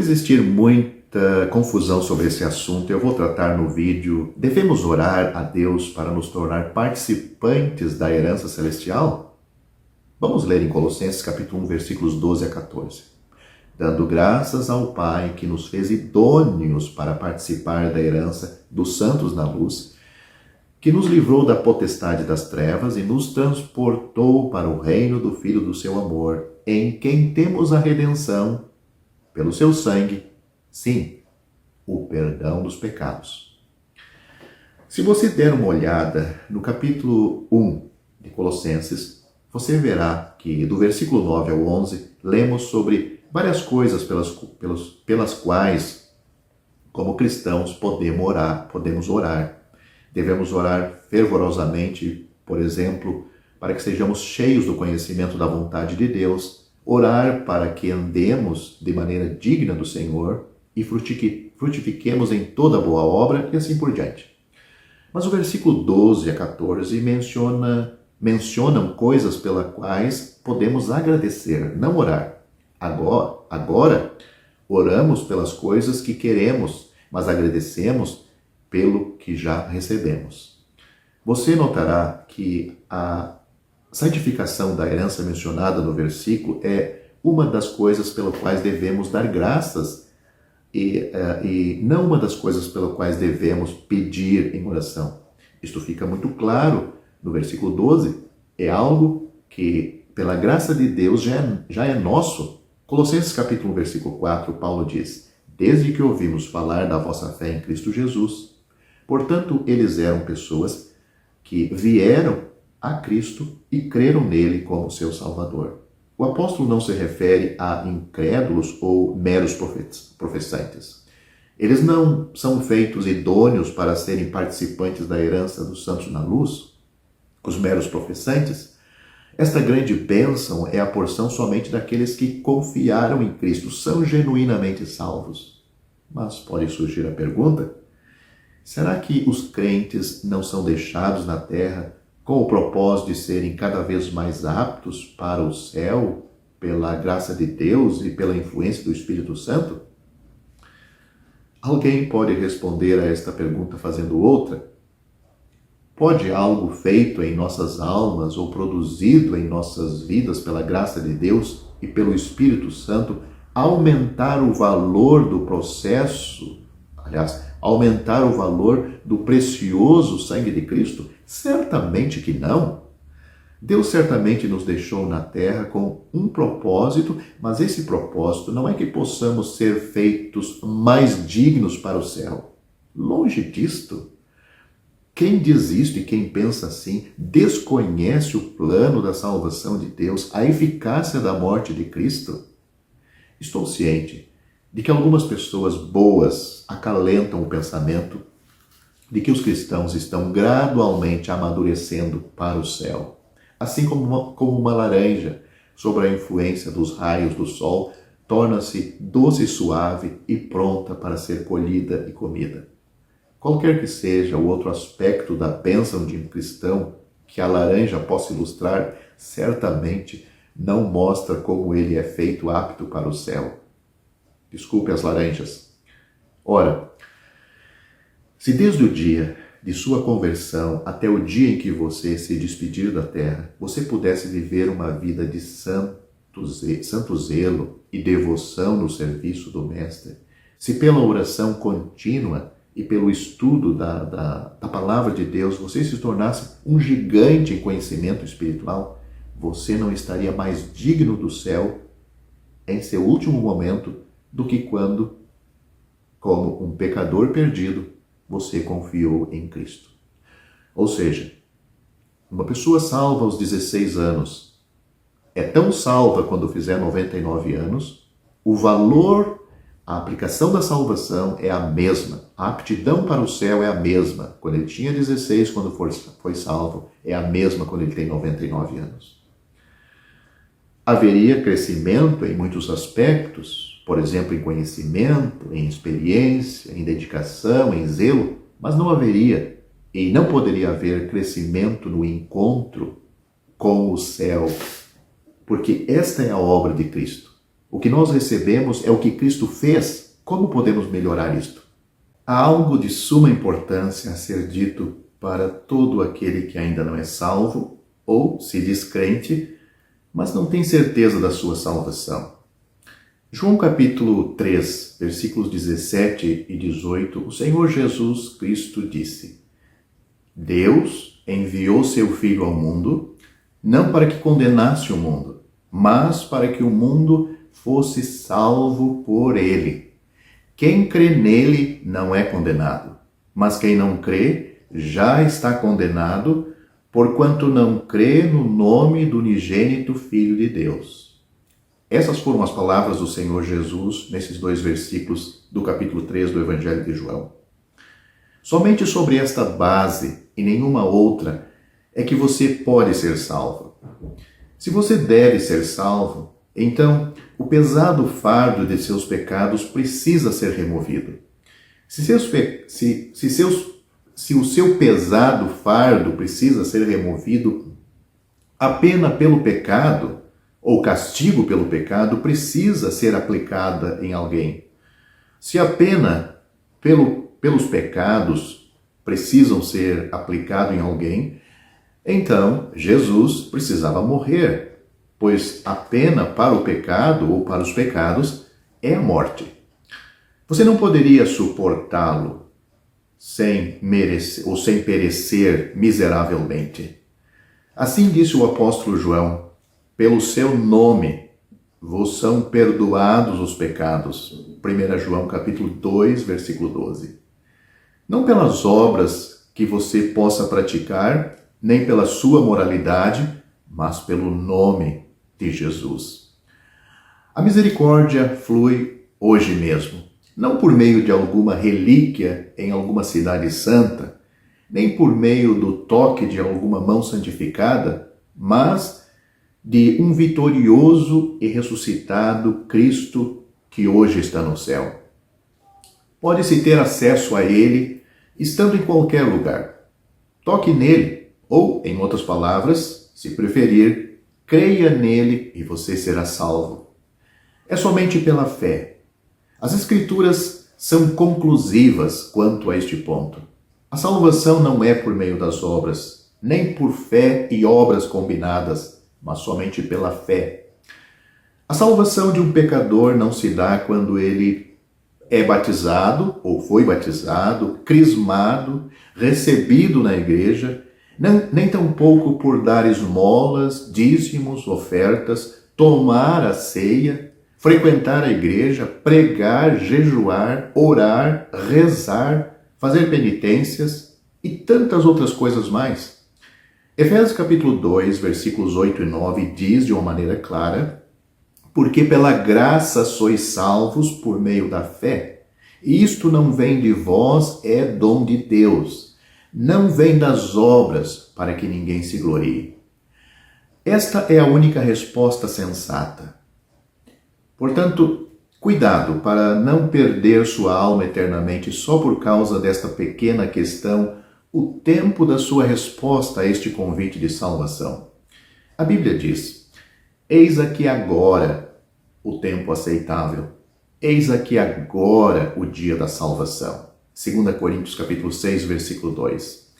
existir muita confusão sobre esse assunto, eu vou tratar no vídeo: devemos orar a Deus para nos tornar participantes da herança celestial? Vamos ler em Colossenses capítulo 1, versículos 12 a 14. Dando graças ao Pai que nos fez idôneos para participar da herança dos santos na luz, que nos livrou da potestade das trevas e nos transportou para o reino do Filho do seu amor, em quem temos a redenção, pelo seu sangue, sim, o perdão dos pecados. Se você der uma olhada no capítulo 1 de Colossenses, você verá que do versículo 9 ao 11, lemos sobre várias coisas pelas quais, como cristãos, podemos orar. Devemos orar fervorosamente, por exemplo, para que sejamos cheios do conhecimento da vontade de Deus, orar para que andemos de maneira digna do Senhor e frutifiquemos em toda boa obra e assim por diante. Mas o versículo 12 a 14 mencionam coisas pelas quais podemos agradecer, não orar. Agora, oramos pelas coisas que queremos, mas agradecemos pelo que já recebemos. Você notará que a santificação da herança mencionada no versículo é uma das coisas pelas quais devemos dar graças e não uma das coisas pelas quais devemos pedir em oração. Isto fica muito claro no versículo 12. É algo que, pela graça de Deus, já é nosso. Colossenses capítulo 1, versículo 4, Paulo diz: desde que ouvimos falar da vossa fé em Cristo Jesus. Portanto, eles eram pessoas que vieram a Cristo e creram nele como seu Salvador. O apóstolo não se refere a incrédulos ou meros professantes. Eles não são feitos idôneos para serem participantes da herança dos santos na luz, os meros professantes. Esta grande bênção é a porção somente daqueles que confiaram em Cristo, são genuinamente salvos. Mas pode surgir a pergunta: será que os crentes não são deixados na terra com o propósito de serem cada vez mais aptos para o céu, pela graça de Deus e pela influência do Espírito Santo? Alguém pode responder a esta pergunta fazendo outra? Pode algo feito em nossas almas ou produzido em nossas vidas pela graça de Deus e pelo Espírito Santo aumentar o valor do processo, aumentar o valor do precioso sangue de Cristo? Certamente que não. Deus certamente nos deixou na terra com um propósito, mas esse propósito não é que possamos ser feitos mais dignos para o céu. Longe disto. Quem diz isto e quem pensa assim desconhece o plano da salvação de Deus, a eficácia da morte de Cristo. Estou ciente de que algumas pessoas boas acalentam o pensamento de que os cristãos estão gradualmente amadurecendo para o céu, assim como uma laranja, sob a influência dos raios do sol, torna-se doce e suave e pronta para ser colhida e comida. Qualquer que seja o outro aspecto da bênção de um cristão que a laranja possa ilustrar, certamente não mostra como ele é feito apto para o céu. Desculpe as laranjas. Ora, se desde o dia de sua conversão até o dia em que você se despedir da terra, você pudesse viver uma vida de santo zelo e devoção no serviço do Mestre, se pela oração contínua e pelo estudo da palavra de Deus você se tornasse um gigante em conhecimento espiritual, você não estaria mais digno do céu em seu último momento do que quando, como um pecador perdido, você confiou em Cristo. Ou seja, uma pessoa salva aos 16 anos é tão salva quando fizer 99 anos, o valor, a aplicação da salvação é a mesma, a aptidão para o céu é a mesma. Quando ele tinha 16, quando foi salvo, é a mesma quando ele tem 99 anos. Haveria crescimento em muitos aspectos, por exemplo, em conhecimento, em experiência, em dedicação, em zelo, mas não haveria e não poderia haver crescimento no encontro com o céu, porque esta é a obra de Cristo. O que nós recebemos é o que Cristo fez. Como podemos melhorar isto? Há algo de suma importância a ser dito para todo aquele que ainda não é salvo ou se diz crente, mas não tem certeza da sua salvação. João capítulo 3, versículos 17 e 18, o Senhor Jesus Cristo disse: Deus enviou seu Filho ao mundo, não para que condenasse o mundo, mas para que o mundo fosse salvo por ele. Quem crê nele não é condenado, mas quem não crê já está condenado, porquanto não crê no nome do unigênito Filho de Deus. Essas foram as palavras do Senhor Jesus nesses 2 versículos do capítulo 3 do Evangelho de João. Somente sobre esta base e nenhuma outra é que você pode ser salvo. Se você deve ser salvo, então o pesado fardo de seus pecados precisa ser removido. Se o seu pesado fardo precisa ser removido, a pena pelo pecado, ou castigo pelo pecado, precisa ser aplicada em alguém. Se a pena pelos pecados precisam ser aplicada em alguém, então Jesus precisava morrer, pois a pena para o pecado ou para os pecados é a morte. Você não poderia suportá-lo sem perecer miseravelmente. Assim disse o apóstolo João: pelo seu nome vos são perdoados os pecados. 1 João capítulo 2, versículo 12. Não pelas obras que você possa praticar, nem pela sua moralidade, mas pelo nome de Jesus. A misericórdia flui hoje mesmo, não por meio de alguma relíquia em alguma cidade santa, nem por meio do toque de alguma mão santificada, mas de um vitorioso e ressuscitado Cristo que hoje está no céu. Pode-se ter acesso a Ele estando em qualquer lugar. Toque nele, ou, em outras palavras, se preferir, creia nele e você será salvo. É somente pela fé. As Escrituras são conclusivas quanto a este ponto. A salvação não é por meio das obras, nem por fé e obras combinadas, mas somente pela fé. A salvação de um pecador não se dá quando ele é batizado, ou foi batizado, crismado, recebido na igreja, nem tampouco por dar esmolas, dízimos, ofertas, tomar a ceia, frequentar a igreja, pregar, jejuar, orar, rezar, fazer penitências e tantas outras coisas mais. Efésios capítulo 2, versículos 8 e 9 diz de uma maneira clara: porque pela graça sois salvos por meio da fé. E isto não vem de vós, é dom de Deus. Não vem das obras, para que ninguém se glorie. Esta é a única resposta sensata. Portanto, cuidado para não perder sua alma eternamente só por causa desta pequena questão, o tempo da sua resposta a este convite de salvação. A Bíblia diz: eis aqui agora o tempo aceitável. Eis aqui agora o dia da salvação. 2 Coríntios capítulo 6, versículo 2.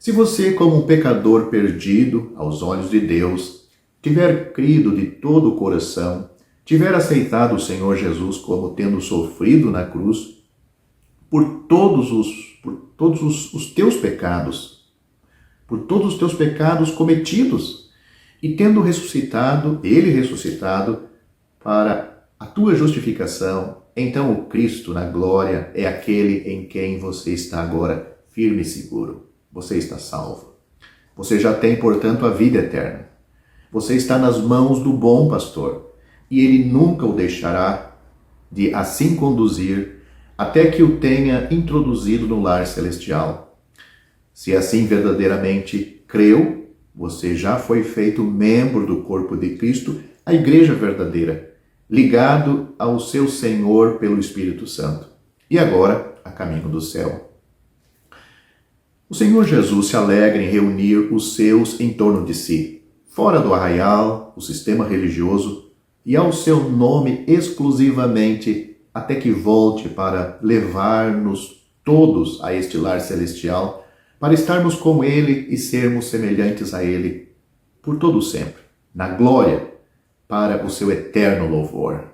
Se você, como um pecador perdido aos olhos de Deus, tiver crido de todo o coração, tiver aceitado o Senhor Jesus como tendo sofrido na cruz por todos os teus pecados, por todos os teus pecados cometidos, e tendo ressuscitado, ele ressuscitado, para a tua justificação, então o Cristo na glória é aquele em quem você está agora firme e seguro. Você está salvo. Você já tem, portanto, a vida eterna. Você está nas mãos do bom pastor, e ele nunca o deixará de assim conduzir até que o tenha introduzido no lar celestial. Se assim verdadeiramente creu, você já foi feito membro do corpo de Cristo, a igreja verdadeira, ligado ao seu Senhor pelo Espírito Santo, e agora a caminho do céu. O Senhor Jesus se alegra em reunir os seus em torno de si. Fora do arraial, o sistema religioso, e ao seu nome exclusivamente, até que volte para levar-nos todos a este lar celestial, para estarmos com Ele e sermos semelhantes a Ele por todo sempre, na glória, para o seu eterno louvor.